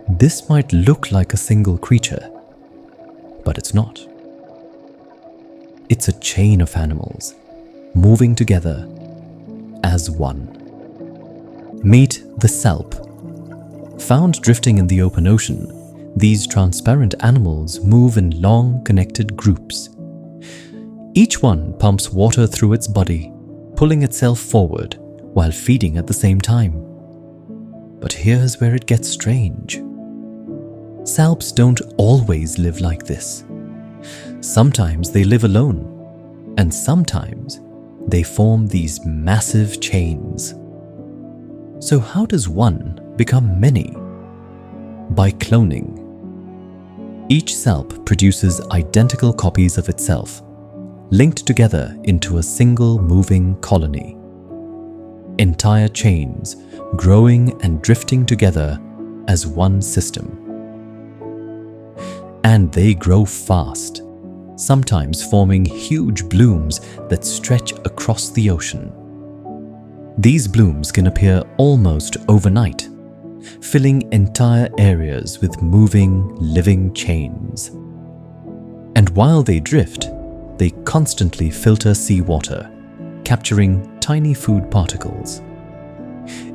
This might look like a single creature, but it's not. It's a chain of animals moving together as one. Meet the Salp. Found drifting in the open ocean, these transparent animals move in long connected groups. Each one pumps water through its body, pulling itself forward while feeding at the same time. But here's where it gets strange. Salps don't always live like this. Sometimes they live alone, and sometimes they form these massive chains. So how does one become many? By cloning. Each Salp produces identical copies of itself, linked together into a single moving colony. Entire chains growing and drifting together as one system. And they grow fast, sometimes forming huge blooms that stretch across the ocean. These blooms can appear almost overnight, filling entire areas with moving, living chains. And while they drift, they constantly filter seawater, capturing tiny food particles.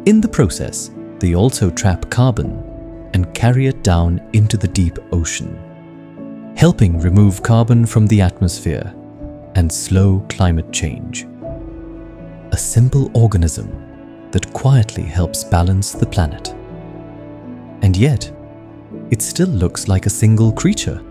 In the process, they also trap carbon and carry it down into the deep ocean, helping remove carbon from the atmosphere and slow climate change. A simple organism that quietly helps balance the planet. And yet, it still looks like a single creature.